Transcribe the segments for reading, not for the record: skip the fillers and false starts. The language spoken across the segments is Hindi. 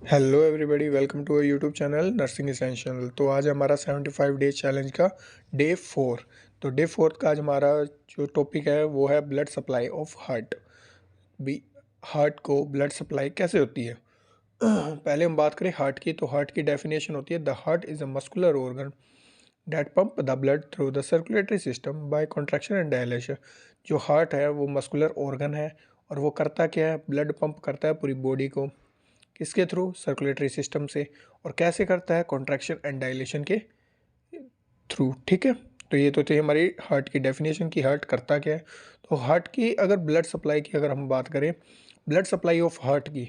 Hello everybody, welcome to our YouTube channel nursing essential. तो आज हमारा 75 डेज चैलेंज का डे 4। तो डे 4 का आज हमारा जो टॉपिक है वो है ब्लड सप्लाई ऑफ हार्ट। भी हार्ट को ब्लड सप्लाई कैसे होती है। पहले हम बात करें हार्ट की, तो हार्ट की डेफिनेशन होती है the heart is a muscular organ that pump the blood through the circulatory system by contraction and dilation. जो हार्ट है वो मस्कुलर ऑर्गन है और वो करता क्या है, ब्लड पंप करता है पूरी बॉडी को। किसके थ्रू? सर्कुलेटरी सिस्टम से। और कैसे करता है? कॉन्ट्रैक्शन एंड डायलेशन के थ्रू। ठीक है, तो ये तो थी हमारी हार्ट की डेफिनेशन की हार्ट करता क्या है। तो हार्ट की अगर ब्लड सप्लाई की अगर हम बात करें, ब्लड सप्लाई ऑफ हार्ट की,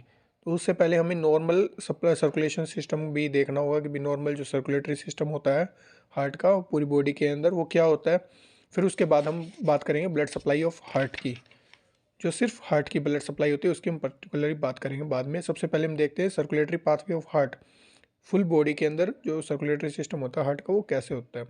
तो उससे पहले हमें नॉर्मल सप्लाई सर्कुलेशन सिस्टम भी देखना होगा कि भी नॉर्मल जो सर्कुलेटरी सिस्टम होता है हार्ट का पूरी बॉडी के अंदर वो क्या होता है। फिर उसके बाद हम बात करेंगे ब्लड सप्लाई ऑफ हार्ट की। जो सिर्फ हार्ट की ब्लड सप्लाई होती है उसकी हम पर्टिकुलरली बात करेंगे बाद में। सबसे पहले हम देखते हैं circulatory pathway of heart. Full body के अंदर जो सर्कुलेटरी सिस्टम होता है हार्ट का वो कैसे होता है।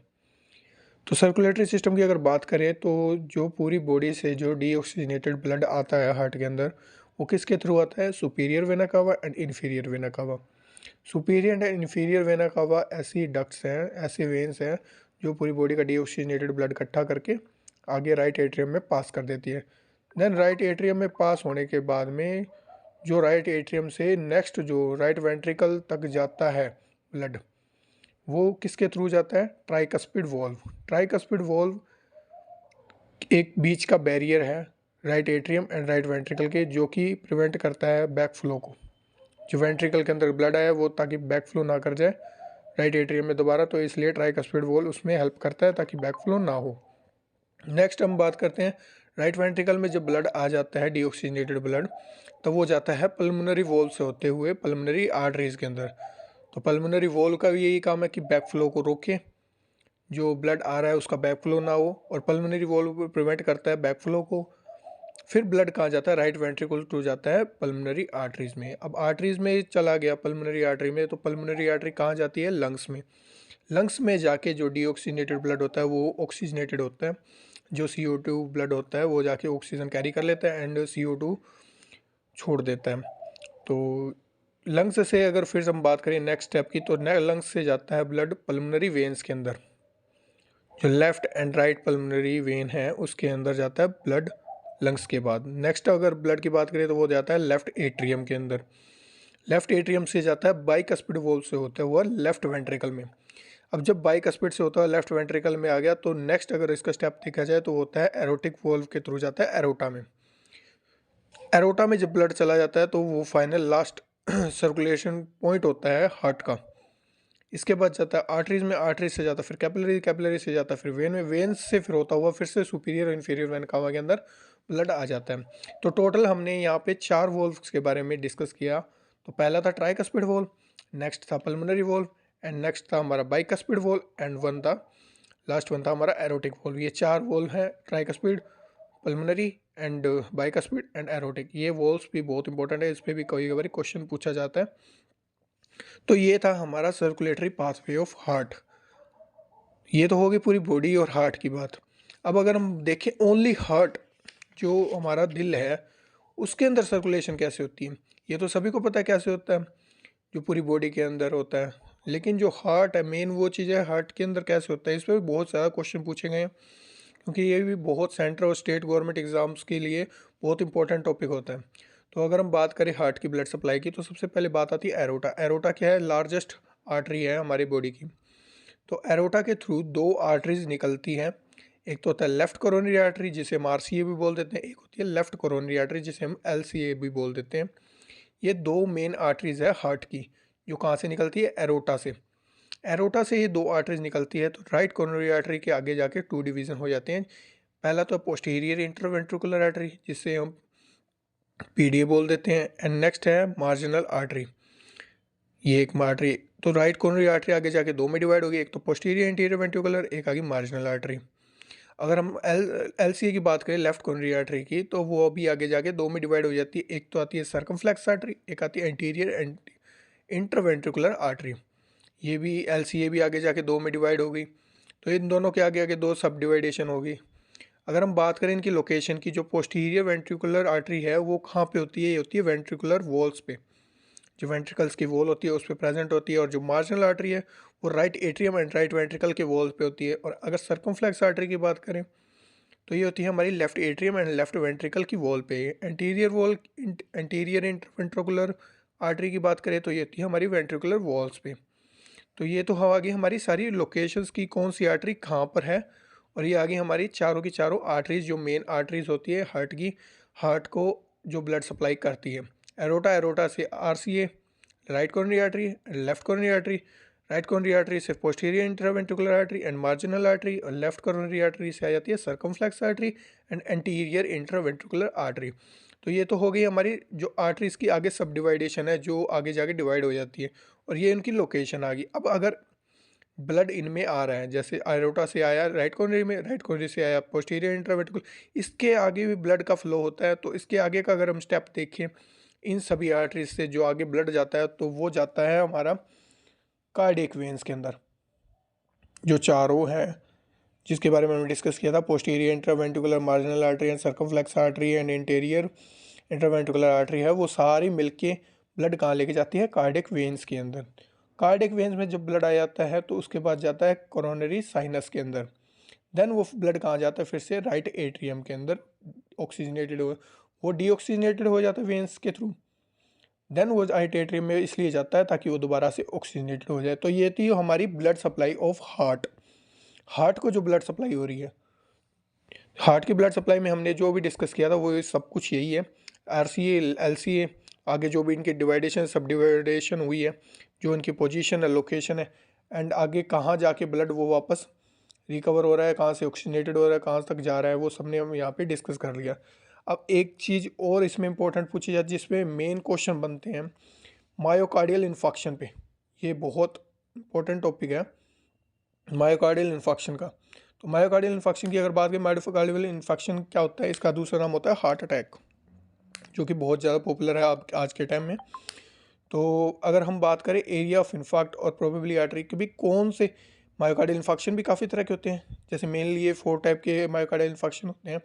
तो सर्कुलेटरी सिस्टम की अगर बात करें तो जो पूरी बॉडी से जो डीऑक्सीजनेटेड ब्लड आता है हार्ट के अंदर वो किसके थ्रू आता है? Superior vena cava and inferior vena cava. Superior and inferior vena cava ऐसी डक्ट्स हैं, ऐसे वेन्स हैं जो पूरी बॉडी का डीऑक्सीजनेटेड ब्लड इकट्ठा करके आगे राइट एट्रियम में पास कर देती है। देन राइट एट्रियम में पास होने के बाद में जो राइट एट्रियम से नेक्स्ट जो राइट वेंट्रिकल तक जाता है ब्लड, वो किसके थ्रू जाता है? Tricuspid valve. ट्राइकस्पिड वॉल्व एक बीच का बैरियर है right atrium and right ventricle के, जो कि प्रिवेंट करता है बैक फ्लो को। जो वेंट्रिकल के अंदर ब्लड आया वो ताकि बैक फ्लो ना कर जाए राइट एट्रियम में दोबारा, तो इसलिए ट्राइकस्पिड वॉल्व उसमें हेल्प करता है ताकि बैक फ्लो ना हो। नेक्स्ट हम बात करते हैं राइट वेंट्रिकल में जब ब्लड आ जाता है डीऑक्सीजनेटेड ब्लड, तो वो जाता है पल्मोनरी वॉल्व से होते हुए पल्मोनरी आर्टरीज के अंदर। तो पल्मोनरी वॉल्व का भी यही काम है कि बैक फ्लो को रोके, जो ब्लड आ रहा है उसका बैक फ्लो ना हो, और पल्मोनरी वॉल्व प्रिवेंट करता है बैक फ्लो को। फिर ब्लड कहाँ जाता है? राइट वेंट्रिकल टू जाता है पल्मोनरी आर्टरीज में। अब आर्टरीज में चला गया पल्मोनरी आर्टरी में, तो पल्मोनरी आर्टरी कहाँ जाती है? लंग्स में। लंग्स में जाके जो डीऑक्सीजनेटेड ब्लड होता है वो ऑक्सीजनेटेड होता है। जो CO2 ब्लड होता है वो जाके ऑक्सीजन कैरी कर लेता है एंड CO2 छोड़ देता है। तो लंग्स से अगर फिर हम बात करें नेक्स्ट स्टेप की, तो लंग्स से जाता है ब्लड पल्मोनरी वेन्स के अंदर। जो left and right pulmonary vein है उसके अंदर जाता है ब्लड लंग्स के बाद। नेक्स्ट अगर ब्लड की बात करें तो वो जाता है लेफ्ट एट्रियम के अंदर। लेफ्ट एट्रियम से जाता है बाइकस्पिड वॉल्व से होता हुआ लेफ्ट वेंट्रिकल में। अब जब बाइकस्पिड से होता है लेफ्ट वेंट्रिकल में आ गया, तो नेक्स्ट अगर इसका स्टेप देखा जाए तो होता है एरोटिक वॉल्व के थ्रू जाता है एरोटा में। एरोटा में जब ब्लड चला जाता है तो वो फाइनल लास्ट सर्कुलेशन पॉइंट होता है हार्ट का। इसके बाद जाता है आर्टरीज में, आर्टरीज से जाता है फिर कैपिलरी, कैपिलरी से जाता है फिर वेन में, वेन से फिर होता हुआ फिर से सुपीरियर और इन्फीरियर वेन कावा के अंदर ब्लड आ जाता है। तो टोटल हमने यहाँ पे 4 वोल्व्स के बारे में डिस्कस किया। तो पहला था ट्राइकस्पिड वोल्व, नेक्स्ट था पल्मोनरी वोल्व, एंड नेक्स्ट था हमारा बाइकस्पिड वोल्व, एंड वन था लास्ट वन था हमारा एरोटिक वोल्व। ये 4 वोल्व हैं, tricuspid, pulmonary and bicuspid and aortic. ये वोल्व्स भी बहुत इंपॉर्टेंट है, इस पर भी कई बार क्वेश्चन पूछा जाता है। तो ये था हमारा सर्कुलेटरी पाथवे ऑफ हार्ट। ये तो होगी पूरी बॉडी और हार्ट की बात। अब अगर हम देखें ओनली हार्ट, जो हमारा दिल है उसके अंदर सर्कुलेशन कैसे होती है, ये तो सभी को पता है कैसे होता है, जो पूरी बॉडी के अंदर होता है। लेकिन जो हार्ट है मेन वो चीज़ है, हार्ट के अंदर कैसे होता है, इस पर भी बहुत ज़्यादा क्वेश्चन पूछे गए हैं, क्योंकि ये भी बहुत सेंट्रल और स्टेट गवर्नमेंट एग्जाम्स के लिए बहुत इंपॉर्टेंट टॉपिक होता है। तो अगर हम बात करें हार्ट की ब्लड सप्लाई की, तो सबसे पहले बात आती है एरोटा। एरोटा क्या है? लार्जेस्ट आर्टरी है हमारी बॉडी की। तो एरोटा के थ्रू 2 आर्टरीज निकलती हैं। एक तो होता है लेफ्ट कोरोनरी आर्टरी जिसे हम RCA भी बोल देते हैं, एक होती है लेफ्ट कोरोनरी आर्टरी जिसे हम LCA भी बोल देते हैं। ये 2 मेन आर्टरीज है हार्ट की, जो कहाँ से निकलती है? एरोटा से। एरोटा से ये 2 आर्टरीज निकलती है। तो राइट कोरोनरी आर्टरी के आगे जाके 2 डिवीज़न हो जाते हैं। पहला तो पोस्टीरियर इंटरवेंट्रिकुलर आर्टरी जिसे हम PDA बोल देते हैं, एंड नेक्स्ट है मार्जिनल आर्टरी। ये एक आर्टरी, तो राइट कोरोनरी आर्टरी आगे जाके 2 में डिवाइड होगी, एक तो पोस्टीरियर इंटीरियर वेंट्रिकुलर, एक आगे मार्जिनल आर्टरी। अगर हम LCA की बात करें लेफ्ट कोरोनरी आर्टरी की, तो वो अभी आगे जाके 2 में डिवाइड हो जाती है। एक तो आती है सर्कमफ्लेक्स आर्टरी, एक आती है एंटीरियर एंड इंटरवेंट्रिकुलर आर्टरी। ये भी LCA भी आगे जाके 2 में डिवाइड होगी। तो इन दोनों के आगे आगे 2 सब डिवाइडेशन होगी। अगर हम बात करें इनकी लोकेशन की, जो पोस्टीरियर वेंट्रिकुलर आर्टरी है वो कहाँ पे होती है? ये होती है वेंट्रिकुलर वॉल्स पे। जो वेंट्रिकल्स की वॉल होती है उस पे प्रेजेंट होती है, और जो मार्जिनल आर्टरी है वो right atrium and right ventricle के वॉल पे होती है। और अगर सर्कमफ्लेक्स आर्टरी की बात करें तो ये होती है हमारी left atrium and left ventricle की वॉल पे। Anterior wall, anterior interventricular artery की बात करें तो ये होती है हमारी वेंट्रिकुलर वॉल्स पे। तो ये तो आ गई हमारी सारी लोकेशंस की कौन सी आर्टरी कहाँ पर है। और ये आ गई हमारी चारों की चारों आर्टरीज जो मेन आर्टरीज होती है हार्ट की, हार्ट को जो ब्लड सप्लाई करती है। एरोटा, एरोटा से RCA right coronary artery, left coronary artery, right coronary artery से posterior interventricular artery and marginal artery, और लेफ्ट कोरोनरी आर्टरी से आ जाती है circumflex artery and anterior interventricular artery. तो ये तो हो गई हमारी जो आर्टरीज की आगे सब डिवाइडेशन है जो आगे जाके डिवाइड हो जाती है, और ये इनकी लोकेशन आ गई। अब अगर ब्लड इनमें आ रहा है, जैसे आयोटा से आया राइट कोरोनरी में, राइट कोरोनरी से आया पोस्टीरियर इंटरवेंट्रिकुलर, इसके आगे भी ब्लड का फ्लो होता है। तो इसके आगे का अगर हम स्टेप देखें इन सभी आर्टरीज से जो आगे ब्लड जाता है तो वो जाता है हमारा कार्डियक वेन्स के अंदर, जो चारों हैं जिसके बारे में हमने डिस्कस किया था, posterior interventricular, marginal artery and circumflex artery and interior interventricular artery है, वो सारी मिलके ब्लड कहाँ लेके जाती है, कार्डियक वेन्स के अंदर। कार्डियक वेन्स में जब ब्लड आ जाता है तो उसके बाद जाता है कोरोनरी साइनस के अंदर। देन वो ब्लड कहाँ जाता है, फिर से राइट एट्रियम के अंदर ऑक्सीजनेटेड हो, वो डीऑक्सीजनेटेड हो जाता है वेन्स के थ्रू। देन वो राइट एट्रियम में इसलिए जाता है ताकि वो दोबारा से ऑक्सीजनेटेड हो जाए। तो ये थी हमारी blood supply of heart. Heart को जो ब्लड सप्लाई हो रही है, हार्ट की ब्लड सप्लाई में हमने जो भी डिस्कस किया था वो सब कुछ यही है। आरसीए, एलसीए, आगे जो भी इनकी डिवाइडेशन सब डिवाइडेशन हुई है, जो इनकी पोजीशन है, लोकेशन है, एंड आगे कहाँ जाके ब्लड वो वापस रिकवर हो रहा है, कहाँ से ऑक्सीजनेटेड हो रहा है, कहाँ तक जा रहा है, वो सब ने हम यहाँ पे डिस्कस कर लिया। अब एक चीज़ और इसमें इंपॉर्टेंट पूछी जाती है जिसमें मेन क्वेश्चन बनते हैं मायोकार्डियल इन्फेक्शन पे। ये बहुत इंपॉर्टेंट टॉपिक है मायोकार्डियल इन्फेक्शन का। तो मायोकार्डियल इन्फेक्शन की अगर बात करें, मायोकार्डियल इन्फेक्शन क्या होता है, इसका दूसरा नाम होता है हार्ट अटैक, जो कि बहुत ज़्यादा पॉपुलर है आज के टाइम में। तो अगर हम बात करें एरिया ऑफ इन्फाक्ट और प्रोबेबली आर्टरी के भी कौन से, मायोकार्डियल इन्फेक्शन भी काफ़ी तरह के होते हैं, जैसे मेनली ये 4 टाइप के मायोकार्डियल इन्फेक्शन होते हैं।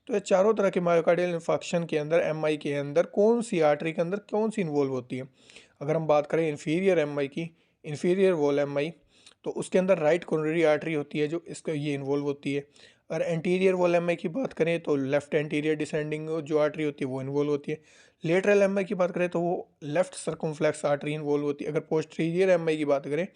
तो ये चारों तरह के मायोकार्डियल इन्फेक्शन के अंदर एमआई के अंदर कौन सी आर्टरी के अंदर कौन सी इन्वॉल्व होती है। अगर हम बात करें इन्फीरियर एमआई की, इन्फीरियर वॉल एमआई, तो उसके अंदर राइट कोरोनरी आर्टरी होती है जो इसका ये इन्वॉल्व होती है। अगर एंटीरियर वॉल एमआई की बात करें तो लेफ्ट एंटीरियर डिसेंडिंग जो आर्टरी होती है वो इन्वॉल्व होती है। लेटरल एमआई की बात करें तो वो लेफ्ट सर्कमफ्लेक्स आर्टरी इन्वॉल्व होती है। अगर पोस्टीरियर एमआई की बात करें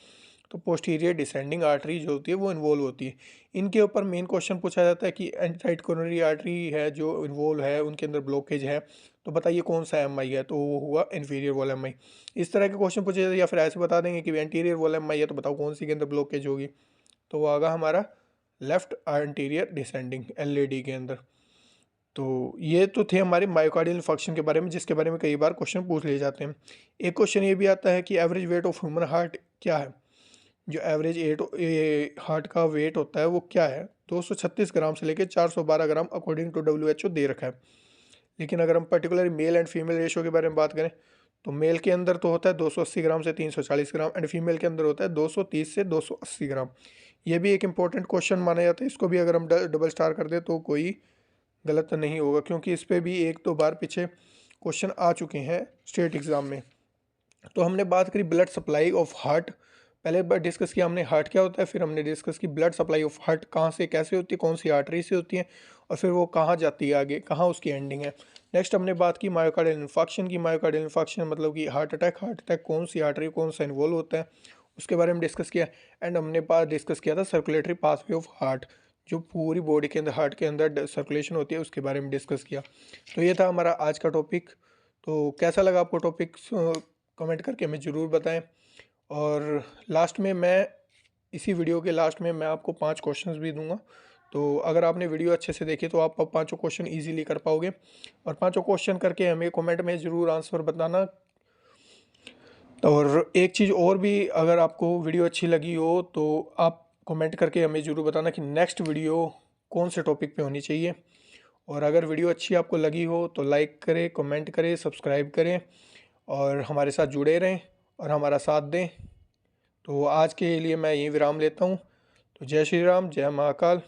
तो पोस्टीरियर डिसेंडिंग आर्टरी जो होती है वो इन्वॉल्व होती है। इनके ऊपर मेन क्वेश्चन पूछा जाता है कि राइट कोरोनरी आर्टरी है जो इन्वॉल्व है, उनके अंदर ब्लॉकेज है, तो बताइए कौन सा एमआई है, तो वो हुआ इन्फीरियर वॉल एमआई। इस तरह के क्वेश्चन पूछे जाते हैं, या फिर ऐसे बता देंगे कि एंटीरियर वॉल एमआई है तो बताओ कौन सी के अंदर ब्लॉकेज होगी, तो वो आगा हमारा लेफ्ट एंटीरियर डिसेंडिंग एलएडी के अंदर। तो ये तो थे हमारे मायोकार्डियल इन्फेक्शन के बारे में, जिसके बारे में कई बार क्वेश्चन पूछ लिए जाते हैं। एक क्वेश्चन ये भी आता है कि average weight of human heart क्या है। जो एवरेज हार्ट का वेट होता है वो क्या है, 236 ग्राम से लेकर 412 ग्राम अकॉर्डिंग टू WHO दे रखा है। लेकिन अगर हम particular male and female ratio के बारे में बात करें तो मेल के अंदर तो होता है 280 ग्राम से 340 ग्राम एंड फीमेल के अंदर होता है 230 से 280 ग्राम। ये भी एक इंपॉर्टेंट क्वेश्चन माना जाता है, इसको भी अगर हम डबल स्टार कर दे तो कोई गलत नहीं होगा, क्योंकि इस पर भी 1-2 बार पीछे क्वेश्चन आ चुके हैं स्टेट एग्ज़ाम में। तो हमने बात करी ब्लड सप्लाई ऑफ हार्ट, पहले बार डिस्कस किया हमने हार्ट क्या होता है, फिर हमने डिस्कस की ब्लड सप्लाई ऑफ हार्ट कहाँ से कैसे होती है, कौन सी आर्टरी से होती है, और फिर वो कहाँ जाती है आगे, कहाँ उसकी एंडिंग है। नेक्स्ट हमने बात की मायोकार्डियल इन्फेक्शन की। मायोकार्डियल इन्फेक्शन मतलब कि हार्ट अटैक कौन सी आर्टरी कौन सा इन्वॉल्व होता है उसके बारे में डिस्कस किया। एंड हमने बात डिस्कस किया था सर्कुलेटरी पाथवे ऑफ हार्ट, जो पूरी बॉडी के अंदर हार्ट के अंदर सर्कुलेशन होती है उसके बारे में डिस्कस किया। तो ये था हमारा आज का टॉपिक। तो कैसा लगा आपको टॉपिक, कमेंट करके हमें ज़रूर बताएं। और लास्ट में मैं इसी वीडियो के लास्ट में मैं आपको 5 क्वेश्चंस भी दूंगा, तो अगर आपने वीडियो अच्छे से देखी तो आप 5 क्वेश्चन इजीली कर पाओगे। और 5 क्वेश्चन करके हमें कमेंट में ज़रूर आंसर बताना। और एक चीज़ और भी, अगर आपको वीडियो अच्छी लगी हो तो आप कमेंट करके हमें ज़रूर बताना कि नेक्स्ट वीडियो कौन से टॉपिक पे होनी चाहिए। और अगर वीडियो अच्छी आपको लगी हो तो लाइक करें, कमेंट करें, सब्सक्राइब करें और हमारे साथ जुड़े रहें और हमारा साथ दें। तो आज के लिए मैं यहीं विराम लेता हूँ। तो जय श्री राम, जय महाकाल।